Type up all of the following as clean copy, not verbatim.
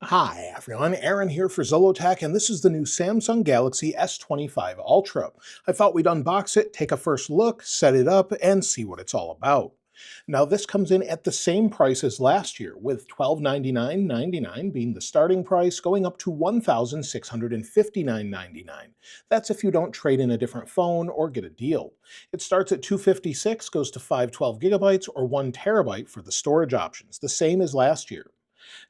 Hi everyone, Aaron here for Zollotech, and this is the new Samsung Galaxy S25 Ultra. I thought we'd unbox it, take a first look, set it up, and see what it's all about. Now this comes in at the same price as last year, with $1299.99 being the starting price, going up to $1,659.99. That's if you don't trade in a different phone or get a deal. It starts at $256, goes to 512 gigabytes or 1 terabyte for the storage options, the same as last year.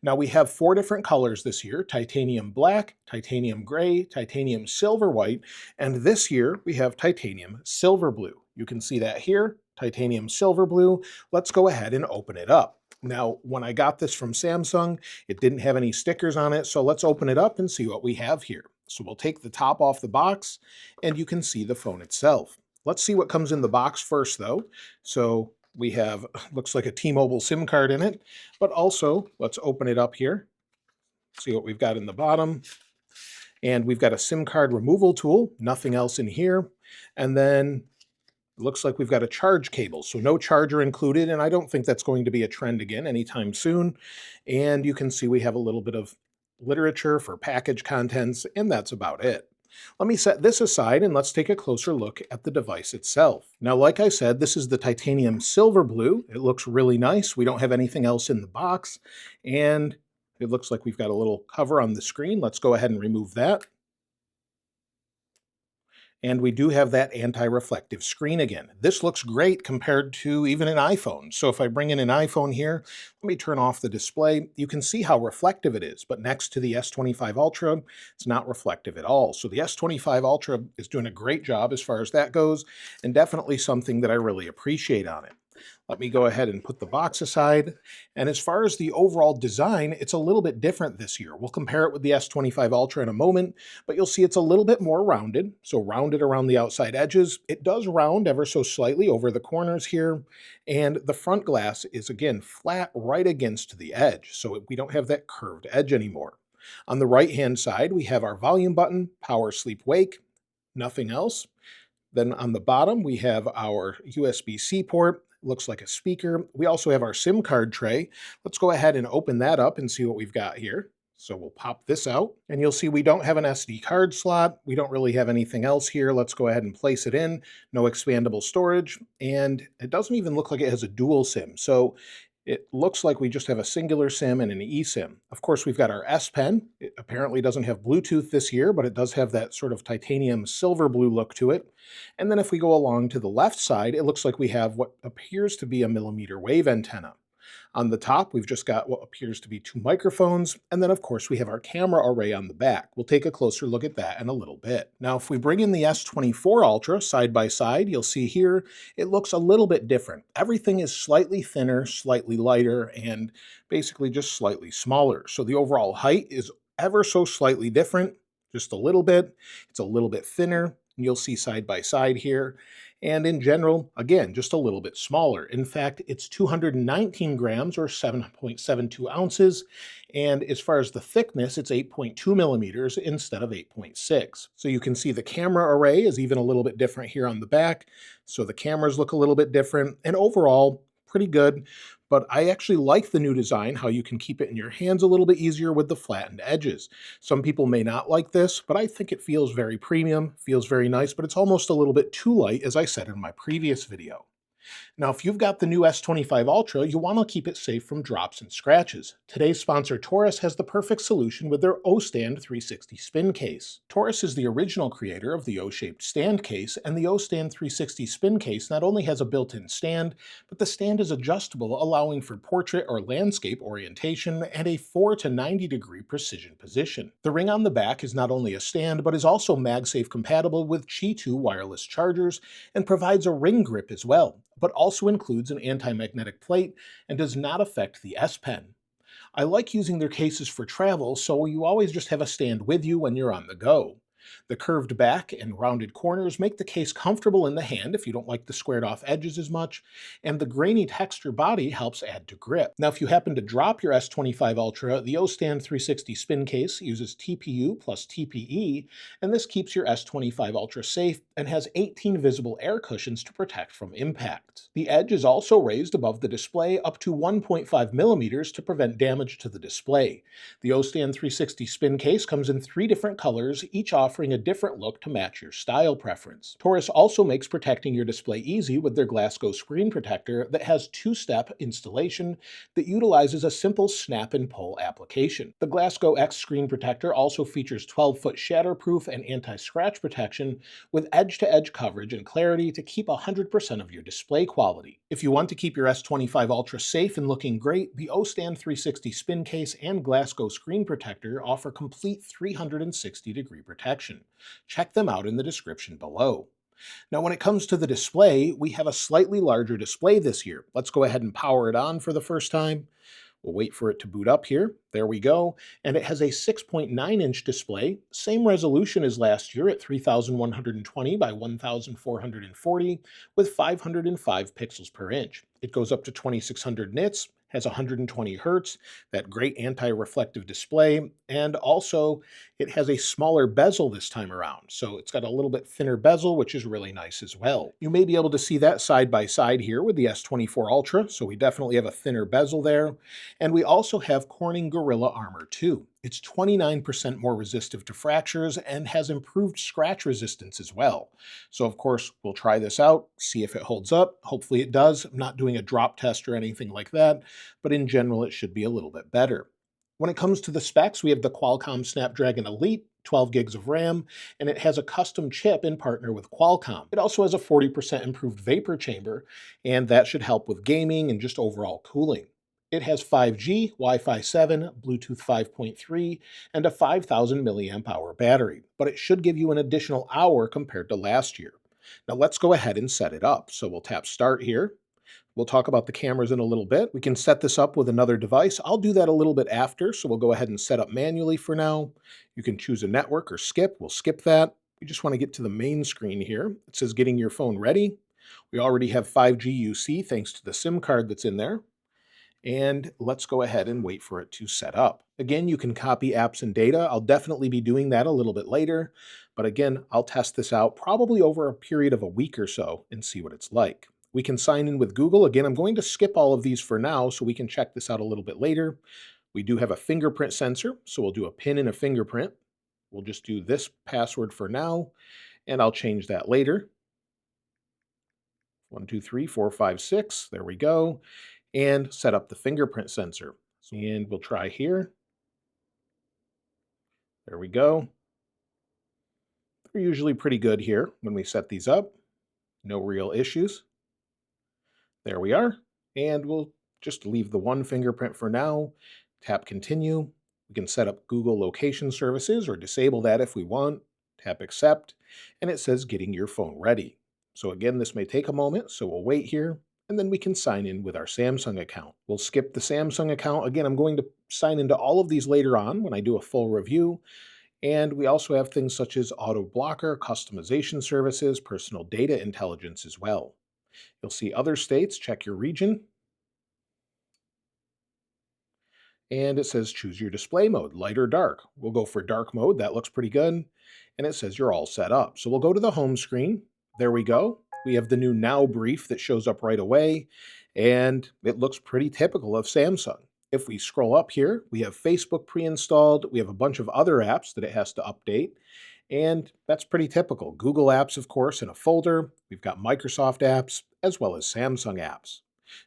Now we have 4 different colors this year: titanium black, titanium gray, titanium silver white, and this year we have titanium silver blue. You can see that here, titanium silver blue. Let's go ahead and open it up. Now, when I got this from Samsung, it didn't have any stickers on it, so let's open it up and see what we have here. So we'll take the top off the box, and you can see the phone itself. Let's see what comes in the box first, though. So we have, looks like a T-Mobile SIM card in it, but also let's open it up here, see what we've got in the bottom. And we've got a SIM card removal tool, nothing else in here. And then it looks like we've got a charge cable, so no charger included, and I don't think that's going to be a trend again anytime soon. And you can see we have a little bit of literature for package contents, and that's about it. Let me set this aside and let's take a closer look at the device itself. Now, like I said, this is the titanium silver blue. It looks really nice. We don't have anything else in the box, and it looks like we've got a little cover on the screen. Let's go ahead and remove that. And we do have that anti-reflective screen again. This looks great compared to even an iPhone. So if I bring in an iPhone here, let me turn off the display. You can see how reflective it is, but next to the S25 Ultra, it's not reflective at all. So the S25 Ultra is doing a great job as far as that goes, and definitely something that I really appreciate on it. Let me go ahead and put the box aside. And as far as the overall design, it's a little bit different this year. We'll compare it with the S25 Ultra in a moment, but you'll see it's a little bit more rounded. So rounded around the outside edges. It does round ever so slightly over the corners here. And the front glass is, again, flat right against the edge. So we don't have that curved edge anymore. On the right-hand side, we have our volume button, power, sleep, wake, nothing else. Then on the bottom, we have our USB-C port. Looks like a speaker. We also have our SIM card tray. Let's go ahead and open that up and see what we've got here. So we'll pop this out, and you'll see we don't have an SD card slot. We don't really have anything else here. Let's go ahead and place it in. No expandable storage, and it doesn't even look like it has a dual SIM. So it looks like we just have a singular SIM and an eSIM. Of course, we've got our S Pen. It apparently doesn't have Bluetooth this year, but it does have that sort of titanium silver blue look to it. And then if we go along to the left side, it looks like we have what appears to be a millimeter wave antenna. On the top, we've just got what appears to be 2 microphones, and then of course we have our camera array on the back. We'll take a closer look at that in a little bit. Now, if we bring in the S24 Ultra side by side, you'll see here it looks a little bit different. Everything is slightly thinner, slightly lighter, and basically just slightly smaller. So the overall height is ever so slightly different, just a little bit. It's a little bit thinner. You'll see side by side here. And in general, again, just a little bit smaller. In fact, it's 219 grams or 7.72 ounces. And as far as the thickness, it's 8.2 millimeters instead of 8.6. So you can see the camera array is even a little bit different here on the back. So the cameras look a little bit different, and overall, pretty good. But I actually like the new design, how you can keep it in your hands a little bit easier with the flattened edges. Some people may not like this, but I think it feels very premium, feels very nice, but it's almost a little bit too light, as I said in my previous video. Now, if you've got the new S25 Ultra, you want to keep it safe from drops and scratches. Today's sponsor, Taurus, has the perfect solution with their O-Stand 360 spin case. Taurus is the original creator of the O-shaped stand case, and the O-Stand 360 spin case not only has a built-in stand, but the stand is adjustable, allowing for portrait or landscape orientation and a 4 to 90 degree precision position. The ring on the back is not only a stand, but is also MagSafe compatible with Qi 2 wireless chargers and provides a ring grip as well, but also includes an anti-magnetic plate and does not affect the S Pen. I like using their cases for travel, so you always just have a stand with you when you're on the go. The curved back and rounded corners make the case comfortable in the hand if you don't like the squared off edges as much, and the grainy texture body helps add to grip. Now, if you happen to drop your S25 Ultra, the O-Stand 360 spin case uses TPU plus TPE, and this keeps your S25 Ultra safe and has 18 visible air cushions to protect from impact. The edge is also raised above the display up to 1.5 millimeters to prevent damage to the display. The O-Stand 360 spin case comes in 3 different colors, each offering a different look to match your style preference. Taurus also makes protecting your display easy with their Glasgow screen protector that has 2-step installation that utilizes a simple snap and pull application. The Glasgow X screen protector also features 12-foot shatterproof and anti-scratch protection with edge-to-edge coverage and clarity to keep 100% of your display quality. If you want to keep your S25 Ultra safe and looking great, the O-Stand 360 spin case and Glasgow screen protector offer complete 360-degree protection. Check them out in the description below. Now, when it comes to the display, we have a slightly larger display this year. Let's go ahead and power it on for the first time. We'll wait for it to boot up here. There we go. And it has a 6.9-inch display, same resolution as last year at 3120 by 1440 with 505 pixels per inch. It goes up to 2600 nits, has 120 hertz, that great anti-reflective display, and also it has a smaller bezel this time around. So it's got a little bit thinner bezel, which is really nice as well. You may be able to see that side by side here with the S24 Ultra, so we definitely have a thinner bezel there. And we also have Corning Gorilla Armor 2. It's 29% more resistive to fractures and has improved scratch resistance as well. So of course, we'll try this out, see if it holds up. Hopefully it does. I'm not doing a drop test or anything like that, but in general, it should be a little bit better. When it comes to the specs, we have the Qualcomm Snapdragon Elite, 12 gigs of RAM, and it has a custom chip in partner with Qualcomm. It also has a 40% improved vapor chamber, and that should help with gaming and just overall cooling. It has 5G, Wi-Fi 7, Bluetooth 5.3, and a 5,000 milliamp hour battery, but it should give you an additional hour compared to last year. Now let's go ahead and set it up. So we'll tap Start here. We'll talk about the cameras in a little bit. We can set this up with another device. I'll do that a little bit after, so we'll go ahead and set up manually for now. You can choose a network or skip. We'll skip that. We just want to get to the main screen here. It says getting your phone ready. We already have 5G UC thanks to the SIM card that's in there. And let's go ahead and wait for it to set up. Again, you can copy apps and data. I'll definitely be doing that a little bit later. But again, I'll test this out probably over a period of a week or so and see what it's like. We can sign in with Google. Again, I'm going to skip all of these for now so we can check this out a little bit later. We do have a fingerprint sensor, so we'll do a pin and a fingerprint. We'll just do this password for now, and I'll change that later. 1, 2, 3, 4, 5, 6. There we go. And set up the fingerprint sensor. And we'll try here. There we go. They're usually pretty good here when we set these up. No real issues. There we are. And we'll just leave the one fingerprint for now. Tap Continue. We can set up Google location services or disable that if we want. Tap Accept. And it says getting your phone ready. So again, this may take a moment, so we'll wait here. And then we can sign in with our Samsung account. We'll skip the Samsung account. Again, I'm going to sign into all of these later on when I do a full review. And we also have things such as auto blocker, customization services, personal data intelligence as well. You'll see other states, check your region. And it says choose your display mode, light or dark. We'll go for dark mode, that looks pretty good. And it says you're all set up. So we'll go to the home screen. There we go. We have the new Now brief that shows up right away, and it looks pretty typical of Samsung. If we scroll up here, we have Facebook pre-installed. We have a bunch of other apps that it has to update, and that's pretty typical. Google apps, of course, in a folder. We've got Microsoft apps as well as Samsung apps.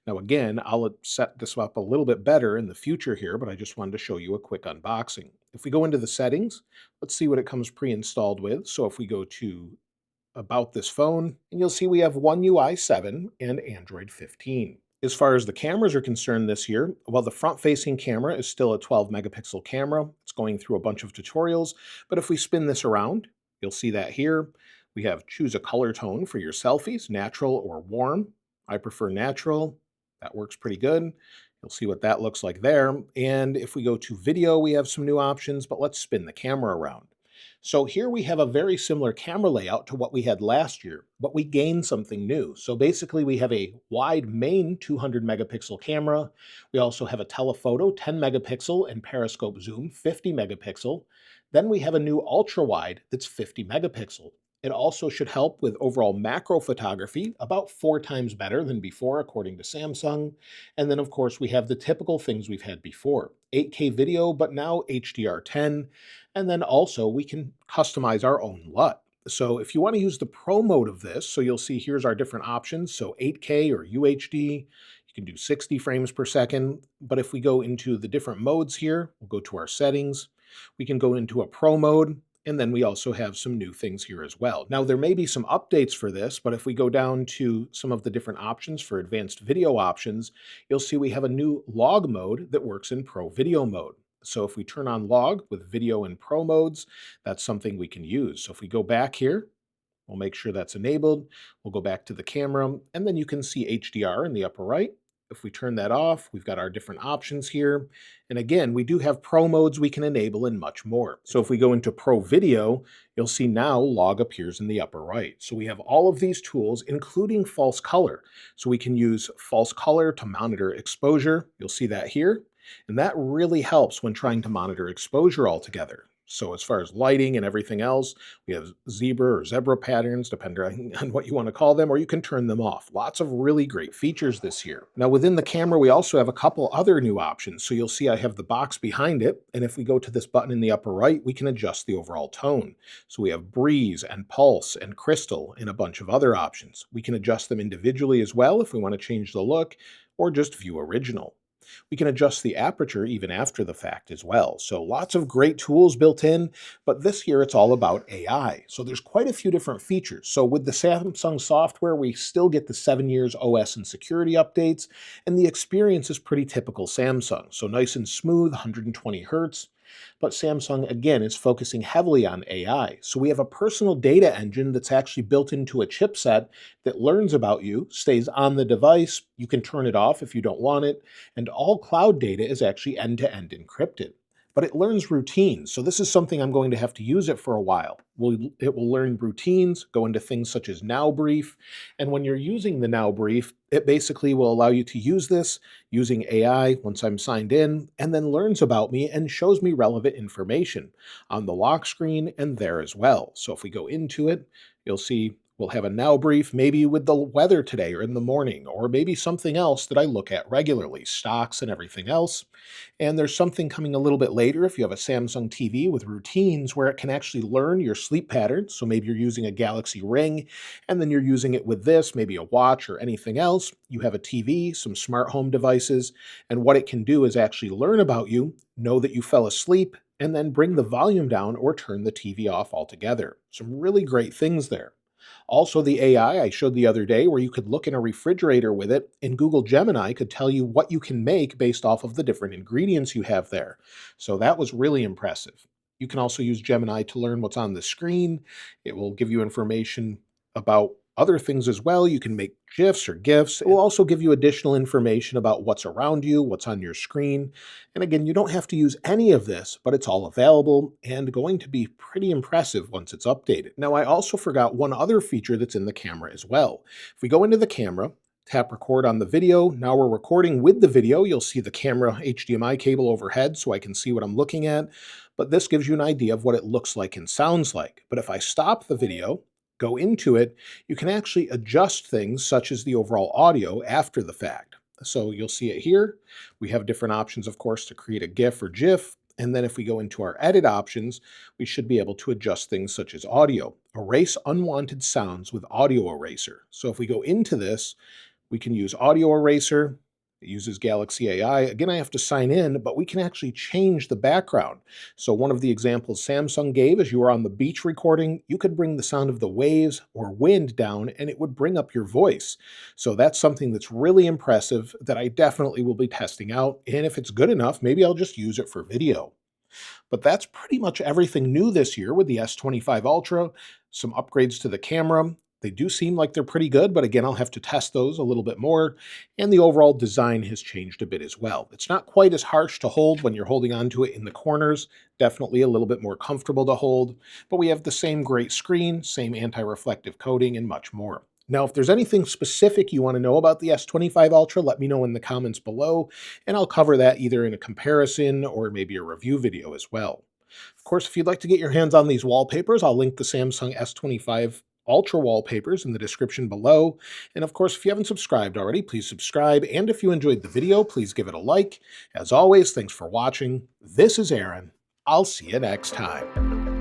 Now again, I'll set this up a little bit better in the future here, but I just wanted to show you a quick unboxing. If we go into the settings, let's see what it comes pre-installed with. So if we go to About this phone, and you'll see we have OneUI 7 and Android 15. As far as the cameras are concerned this year, while the front-facing camera is still a 12 megapixel camera, it's going through a bunch of tutorials, but if we spin this around, you'll see that here. We have choose a color tone for your selfies, natural or warm. I prefer natural. That works pretty good. You'll see what that looks like there. And if we go to video, we have some new options, but let's spin the camera around. So here we have a very similar camera layout to what we had last year, but we gained something new. So basically we have a wide main 200 megapixel camera. We also have a telephoto 10 megapixel and periscope zoom 50 megapixel. Then we have a new ultra wide that's 50 megapixel. It also should help with overall macro photography, about 4 times better than before, according to Samsung. And then, of course, we have the typical things we've had before 8K video, but now HDR10. And then also we can customize our own LUT. So if you want to use the pro mode of this, so you'll see here's our different options. So 8K or UHD, you can do 60 frames per second. But if we go into the different modes here, we'll go to our settings. We can go into a pro mode, and then we also have some new things here as well. Now, there may be some updates for this, but if we go down to some of the different options for advanced video options, you'll see we have a new log mode that works in pro video mode. So if we turn on log with video and pro modes, that's something we can use. So if we go back here, we'll make sure that's enabled. We'll go back to the camera, and then you can see HDR in the upper right. If we turn that off, we've got our different options here. And again, we do have pro modes we can enable and much more. So if we go into pro video, you'll see now log appears in the upper right. So we have all of these tools, including false color. So we can use false color to monitor exposure. You'll see that here. And that really helps when trying to monitor exposure altogether. So as far as lighting and everything else, we have zebra or zebra patterns, depending on what you want to call them, or you can turn them off. Lots of really great features this year. Now within the camera, we also have a couple other new options. So you'll see I have the box behind it. And if we go to this button in the upper right, we can adjust the overall tone. So we have breeze and pulse and crystal and a bunch of other options. We can adjust them individually as well if we want to change the look or just view original. We can adjust the aperture even after the fact as well. So lots of great tools built in, but this year it's all about AI. So there's quite a few different features. So with the Samsung software, we still get the 7 years OS and security updates, and the experience is pretty typical Samsung. So nice and smooth, 120 hertz. But Samsung, again, is focusing heavily on AI. So we have a personal data engine that's actually built into a chipset that learns about you, stays on the device. You can turn it off if you don't want it. And all cloud data is actually end-to-end encrypted. But it learns routines. So this is something I'm going to have to use it for a while. It will learn routines, go into things such as now brief. And when you're using the now brief, it basically will allow you to use this using AI once I'm signed in, and then learns about me and shows me relevant information on the lock screen and there as well. So if we go into it, you'll see we'll have a now brief, maybe with the weather today or in the morning, or maybe something else that I look at regularly, stocks and everything else. And there's something coming a little bit later if you have a Samsung TV with routines where it can actually learn your sleep patterns. So maybe you're using a Galaxy Ring and then you're using it with this, maybe a watch or anything else. You have a TV, some smart home devices, and what it can do is actually learn about you, know that you fell asleep, and then bring the volume down or turn the TV off altogether. Some really great things there. Also, the AI I showed the other day where you could look in a refrigerator with it, and Google Gemini could tell you what you can make based off of the different ingredients you have there. So that was really impressive. You can also use Gemini to learn what's on the screen. It will give you information about other things as well. You can make GIFs or GIFs. It will also give you additional information about what's around you, what's on your screen. And again, you don't have to use any of this, but it's all available and going to be pretty impressive once it's updated. Now, I also forgot one other feature that's in the camera as well. If we go into the camera, tap record on the video. Now we're recording with the video. You'll see the camera HDMI cable overhead so I can see what I'm looking at. But this gives you an idea of what it looks like and sounds like. But if I stop the video, go into it, you can actually adjust things such as the overall audio after the fact. So you'll see it here. We have different options, of course, to create a GIF or GIF. And then if we go into our edit options, we should be able to adjust things such as audio. Erase unwanted sounds with audio eraser. So if we go into this, we can use audio eraser. It uses Galaxy AI. Again, I have to sign in, but we can actually change the background. So one of the examples Samsung gave is you were on the beach recording, you could bring the sound of the waves or wind down and it would bring up your voice. So that's something that's really impressive that I definitely will be testing out. And if it's good enough, maybe I'll just use it for video. But that's pretty much everything new this year with the S25 Ultra, some upgrades to the camera, They do seem like they're pretty good, but again, I'll have to test those a little bit more. And the overall design has changed a bit as well. It's not quite as harsh to hold when you're holding onto it in the corners, definitely a little bit more comfortable to hold, but we have the same great screen, same anti-reflective coating, and much more. Now, if there's anything specific you want to know about the S25 Ultra, let me know in the comments below, and I'll cover that either in a comparison or maybe a review video as well. Of course, if you'd like to get your hands on these wallpapers, I'll link the Samsung S25 Ultra wallpapers in the description below. And of course, if you haven't subscribed already, please subscribe. And if you enjoyed the video, please give it a like. As always, thanks for watching. This is Aaron. I'll see you next time.